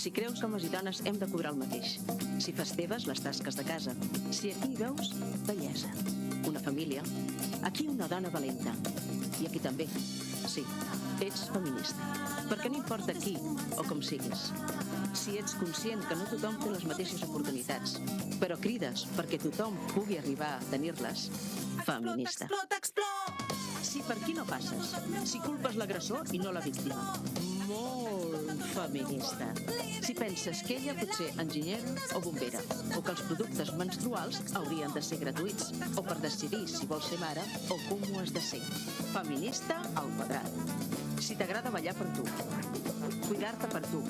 Si creus que homes i dones hem de cobrar el mateix. Si fas teves les tasques de casa. Si aquí hi veus bellesa, una família. Aquí una dona valenta. I aquí també. Sí, ets feminista. Perquè no importa qui o com siguis. Si ets conscient que no tothom té les mateixes oportunitats, però crides perquè tothom pugui arribar a tenir-les, feminista. Si per aquí no passes, si culpes l'agressor i no la víctima, molt feminista. Si penses que ella pot ser enginyera o bombera, o que els productes menstruals haurien de ser gratuïts, o per decidir si vols ser mare o com ho has de ser. Feminista al quadrat. Si t'agrada ballar per tu, cuidar-te per tu,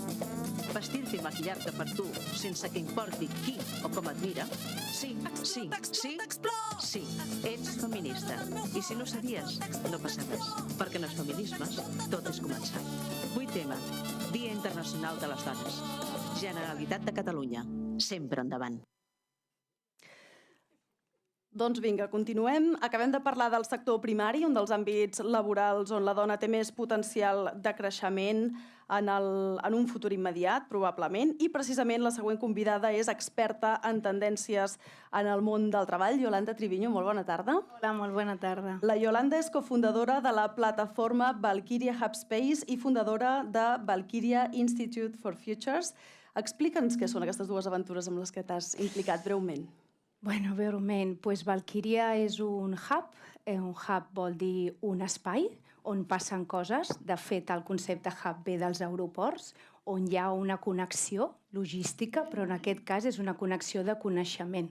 vestir-te i maquillar-te per tu, sense que importi qui o com et mira, sí, ets feminista. I si no sabies, no passa res, perquè en els feminismes tot és començar. 8M, Dia Internacional de les Dones. Generalitat de Catalunya, sempre endavant. Doncs vinga, continuem. Acabem de parlar del sector primari, un dels àmbits laborals on la dona té més potencial de creixement en un futur immediat, probablement, i precisament la següent convidada és experta en tendències en el món del treball. Yolanda Triviño, molt bona tarda. Hola, molt bona tarda. La Yolanda és cofundadora de la plataforma Valkyria Hubspace i fundadora de Valkyria Institute for Futures. Explica'ns què són aquestes dues aventures amb les que t'has implicat breument. Bueno, breument, Valkyria és un hub. Un hub vol dir un espai on passen coses. De fet, el concepte hub ve dels aeroports, on hi ha una connexió logística, però en aquest cas és una connexió de coneixement,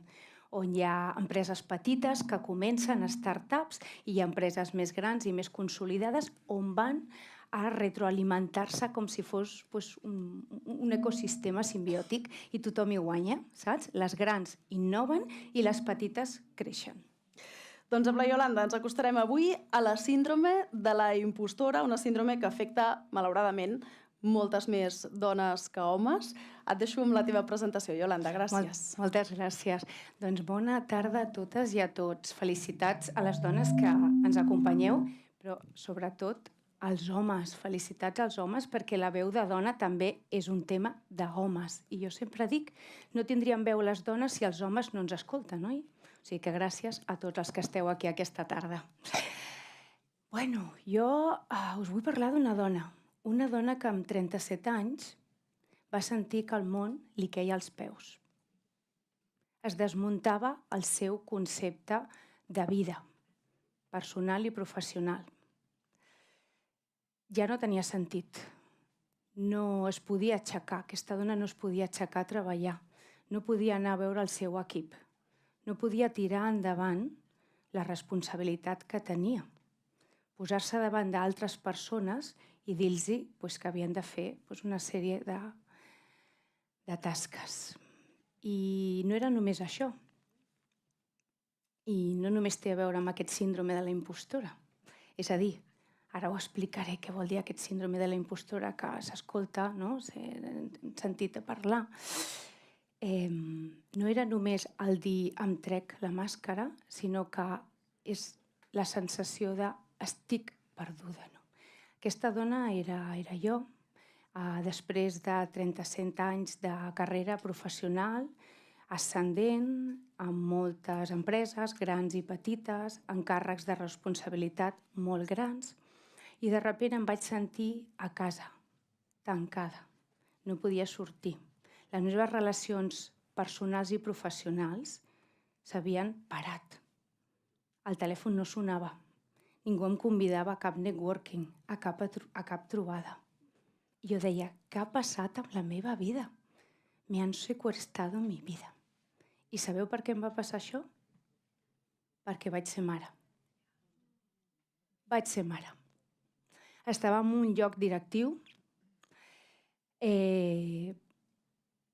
on hi ha empreses petites que comencen, startups, i hi ha empreses més grans i més consolidades on van a retroalimentar-se com si fos un ecosistema simbiòtic i tothom hi guanya, saps? Les grans innoven i les petites creixen. Doncs amb la Yolanda ens acostarem avui a la síndrome de la impostora, una síndrome que afecta, malauradament, moltes més dones que homes. Et deixo amb la teva presentació, Yolanda. Gràcies. Moltes gràcies. Doncs bona tarda a totes i a tots. Felicitats a les dones que ens acompanyeu, però sobretot als homes. Felicitats als homes perquè la veu de dona també és un tema d'homes. I jo sempre dic, no tindríem veu les dones si els homes no ens escolten, oi? O sigui que gràcies a tots els que esteu aquí aquesta tarda. Bueno, jo us vull parlar d'una dona. Una dona que amb 37 anys va sentir que el món li queia als peus. Es desmuntava el seu concepte de vida, personal i professional. Ja no tenia sentit. No es podia aixecar, aquesta dona no es podia aixecar a treballar. No podia anar a veure el seu equip. No podia tirar endavant la responsabilitat que tenia. Posar-se davant d'altres persones i dir-los que havien de fer una sèrie de tasques. I no era només això. I no només té a veure amb aquest síndrome de la impostora. És a dir, ara ho explicaré què vol dir aquest síndrome de la impostora que s'escolta, no? Hem sentit a parlar. No era només el dir em trec la màscara, sinó que és la sensació de estic perduda. Aquesta dona era jo, després de 37 anys de carrera professional, ascendent, amb moltes empreses, grans i petites, amb càrrecs de responsabilitat molt grans, i de sobte em vaig sentir a casa, tancada. No podia sortir. Les meves relacions personals i professionals s'havien parat. El telèfon no sonava. Ningú em convidava a cap networking, a cap trobada. I jo deia, què ha passat amb la meva vida? Me han secuestrado mi vida. I sabeu per què em va passar això? Perquè vaig ser mare. Vaig ser mare. Estava en un lloc directiu.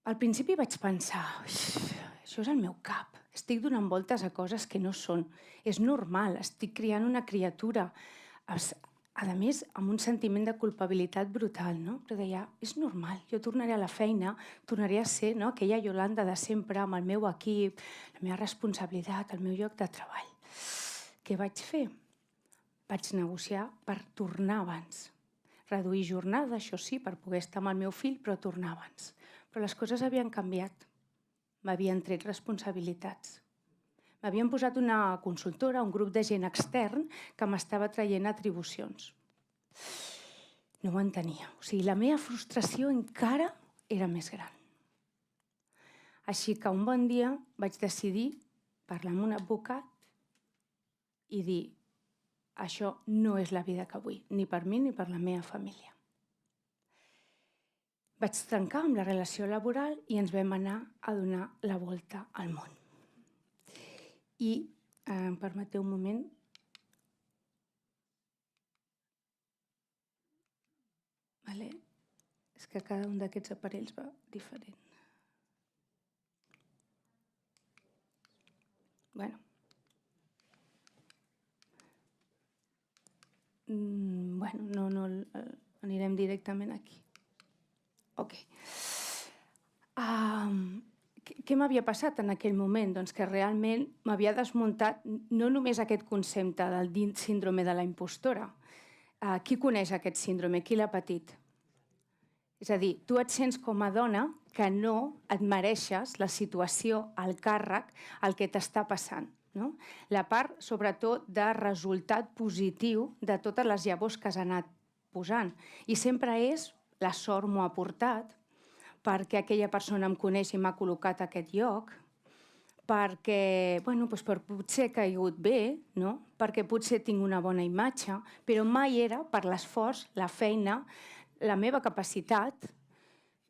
Al principi vaig pensar, això és el meu cap, estic donant voltes a coses que no són, és normal, estic criant una criatura, a més amb un sentiment de culpabilitat brutal, no? Però deia, és normal, jo tornaré a la feina, tornaré a ser aquella Yolanda de sempre amb el meu equip, la meva responsabilitat, el meu lloc de treball. Què vaig fer? Vaig negociar per tornar abans. reduir jornada, això sí, per poder estar amb el meu fill, però tornar abans. Però les coses havien canviat. M'havien tret responsabilitats. M'havien posat una consultora, un grup de gent extern que m'estava traient atribucions. No ho entenia. O sigui, la meva frustració encara era més gran. Així que un bon dia vaig decidir parlar amb un advocat i dir això no és la vida que vull, ni per mi ni per la meva família. Vaig trencar amb la relació laboral i ens vam anar a donar la volta al món. I, em permeteu un moment, vale? És que cada un d'aquests aparells va diferent. Bueno. Bueno, no anirem directament aquí. Ok. Què m'havia passat en aquell moment? Doncs que realment m'havia desmuntat no només aquest concepte del síndrome de la impostora. Qui coneix aquest síndrome? Qui l'ha patit? És a dir, tu et sents com a dona que no et mereixes la situació, el càrrec, el que t'està passant. No? La part, sobretot, de resultat positiu de totes les llavors que has anat posant. I sempre és, la sort m'ho ha portat, perquè aquella persona em coneix i m'ha col·locat a aquest lloc, perquè potser he caigut bé, no? Perquè potser tinc una bona imatge, però mai era per l'esforç, la feina, la meva capacitat,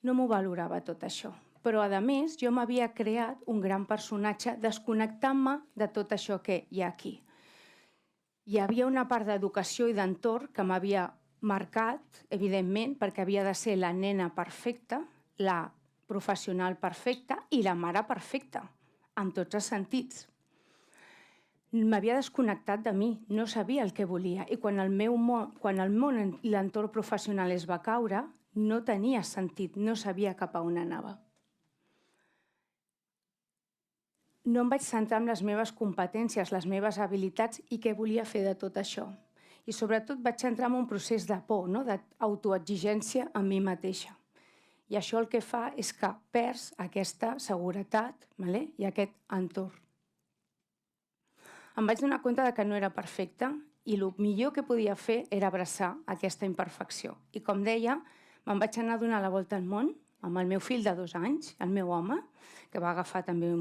no m'ho valorava tot això. Però, a més, jo m'havia creat un gran personatge desconnectant-me de tot això que hi ha aquí. Hi havia una part d'educació i d'entorn que m'havia marcat, evidentment, perquè havia de ser la nena perfecta, la professional perfecta i la mare perfecta, en tots els sentits. M'havia desconnectat de mi, no sabia el que volia. I quan el món i l'entorn professional es va caure, no tenia sentit, no sabia cap a on anava. No em vaig centrar en les meves competències, les meves habilitats i què volia fer de tot això. I sobretot vaig entrar en un procés de por, no? D'autoexigència a mi mateixa. I això el que fa és que perds aquesta seguretat, vale? I aquest entorn. Em vaig donar compte que no era perfecta i el millor que podia fer era abraçar aquesta imperfecció. I com deia, me'n vaig anar a donar la volta al món amb el meu fill de 2 anys, el meu home, que va agafar també,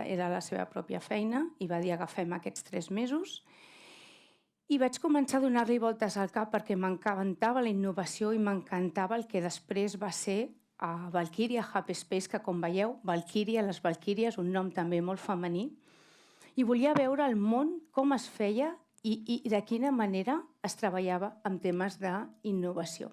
era la seva pròpia feina, i va dir agafem aquests 3 mesos. I vaig començar a donar-li voltes al cap perquè m'encantava la innovació i m'encantava el que després va ser Valkyria Happyspace, que com veieu, Valkyria, les Valkyries, un nom també molt femení, i volia veure el món com es feia i de quina manera es treballava amb temes d'innovació.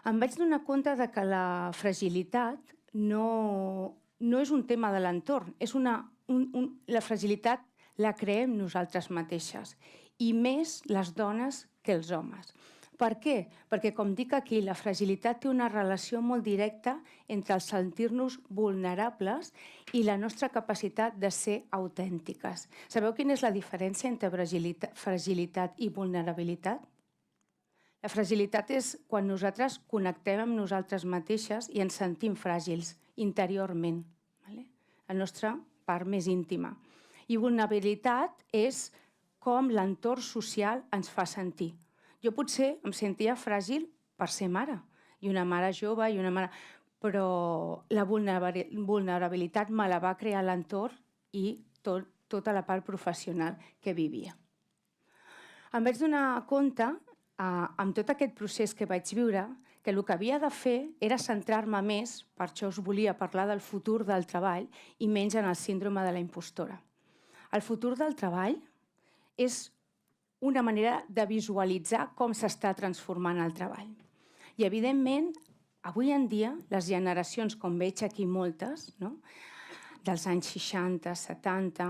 Em vaig donar compte que la fragilitat no és un tema de l'entorn, la fragilitat la creem nosaltres mateixes, i més les dones que els homes. Per què? Perquè, com dic aquí, la fragilitat té una relació molt directa entre el sentir-nos vulnerables i la nostra capacitat de ser autèntiques. Sabeu quina és la diferència entre fragilitat i vulnerabilitat? La fragilitat és quan nosaltres connectem amb nosaltres mateixes i ens sentim fràgils interiorment, la nostra part més íntima. I vulnerabilitat és com l'entorn social ens fa sentir. Jo potser em sentia fràgil per ser mare, i una mare jove, però la vulnerabilitat me la va crear l'entorn i tota la part professional que vivia. Em vaig donar compte, amb tot aquest procés que vaig viure, que el que havia de fer era centrar-me més, per això us volia parlar del futur del treball i menys en el síndrome de la impostora. El futur del treball és una manera de visualitzar com s'està transformant el treball. I, evidentment, avui en dia, les generacions, com veig aquí moltes, dels anys 60, 70,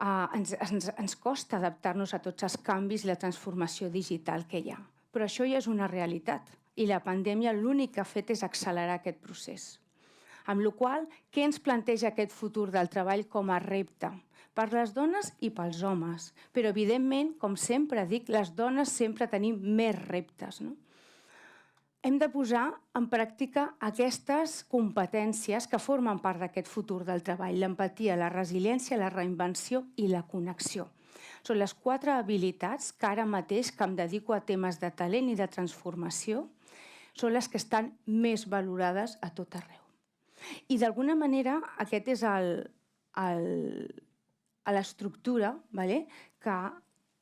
ens costa adaptar-nos a tots els canvis i la transformació digital que hi ha. Però això ja és una realitat i la pandèmia l'únic que ha fet és accelerar aquest procés. Amb la qual cosa, què ens planteja aquest futur del treball com a repte? Per les dones i pels homes. Però, evidentment, com sempre dic, les dones sempre tenim més reptes, no? Hem de posar en pràctica aquestes competències que formen part d'aquest futur del treball: l'empatia, la resiliència, la reinvenció i la connexió. Són les 4 habilitats que ara mateix, que em dedico a temes de talent i de transformació, són les que estan més valorades a tot arreu. I d'alguna manera aquest és l'estructura, que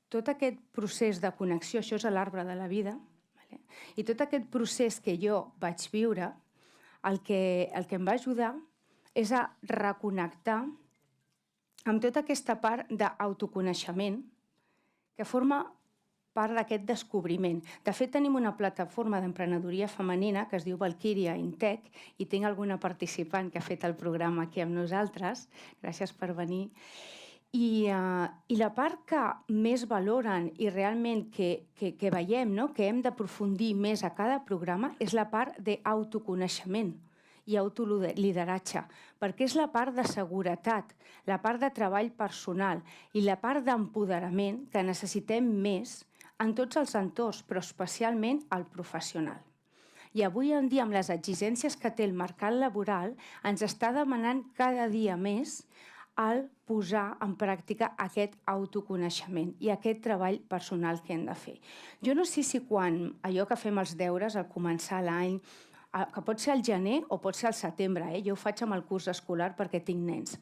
tot aquest procés de connexió, això és l'arbre de la vida, i tot aquest procés que jo vaig viure, el que em va ajudar és a reconnectar amb tota aquesta part d'autoconeixement que forma part d'aquest descobriment. De fet, tenim una plataforma d'emprenedoria femenina que es diu Valkyria Intech i tinc alguna participant que ha fet el programa aquí amb nosaltres. Gràcies per venir. I la part que més valoren i realment que veiem, que hem d'aprofundir més a cada programa, és la part d'autoconeixement i autolideratge, perquè és la part de seguretat, la part de treball personal i la part d'empoderament que necessitem més en tots els entorns, però especialment al professional. I avui en dia, amb les exigències que té el mercat laboral, ens està demanant cada dia més el posar en pràctica aquest autoconeixement i aquest treball personal que hem de fer. Jo no sé si quan allò que fem els deures al començar l'any, que pot ser al gener o pot ser al setembre, jo ho faig amb el curs escolar perquè tinc nens.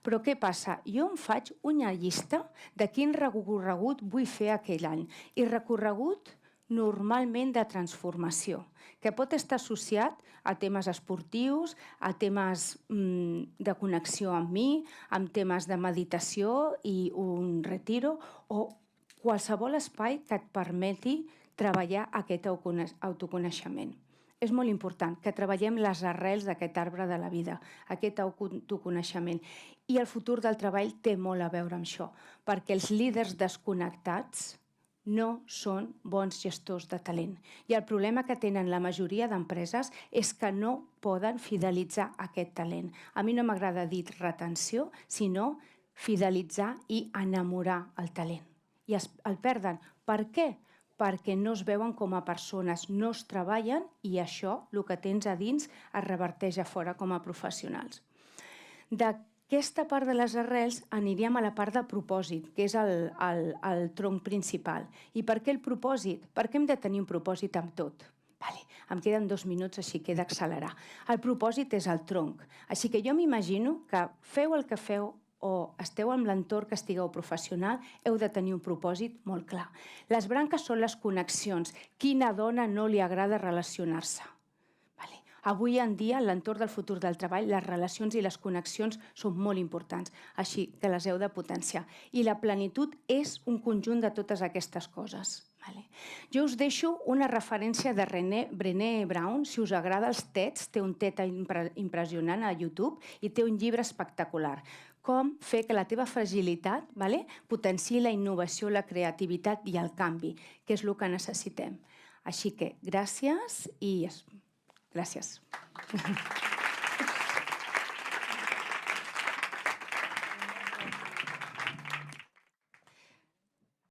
Però què passa? Jo em faig una llista de quin recorregut vull fer aquell any. I recorregut normalment de transformació, que pot estar associat a temes esportius, a temes de connexió amb mi, amb temes de meditació i un retiro, o qualsevol espai que et permeti treballar aquest autoconeixement. És molt important que treballem les arrels d'aquest arbre de la vida, aquest autoconeixement. I el futur del treball té molt a veure amb això, perquè els líders desconnectats no són bons gestors de talent. I el problema que tenen la majoria d'empreses és que no poden fidelitzar aquest talent. A mi no m'agrada dir retenció, sinó fidelitzar i enamorar el talent. I el perden. Per què? Perquè no es veuen com a persones, no es treballen i això, el que tens a dins, es reverteix a fora com a professionals. D'aquesta part de les arrels aniríem a la part de propòsit, que és el tronc principal. I per què el propòsit? Perquè hem de tenir un propòsit amb tot. Em queden 2 minuts, així que he d'accelerar. El propòsit és el tronc. Així que jo m'imagino que feu el que feu o esteu en l'entorn que estigueu professional, heu de tenir un propòsit molt clar. Les branques són les connexions. Quina dona no li agrada relacionar-se? Avui en dia, en l'entorn del futur del treball, les relacions i les connexions són molt importants, així que les heu de potenciar. I la plenitud és un conjunt de totes aquestes coses. Jo us deixo una referència de Brené Brown. Si us agrada els TEDs, té un TED impressionant a YouTube i té un llibre espectacular. Com fer que la teva fragilitat potenciï la innovació, la creativitat i el canvi, que és el que necessitem. Així que gràcies i gràcies.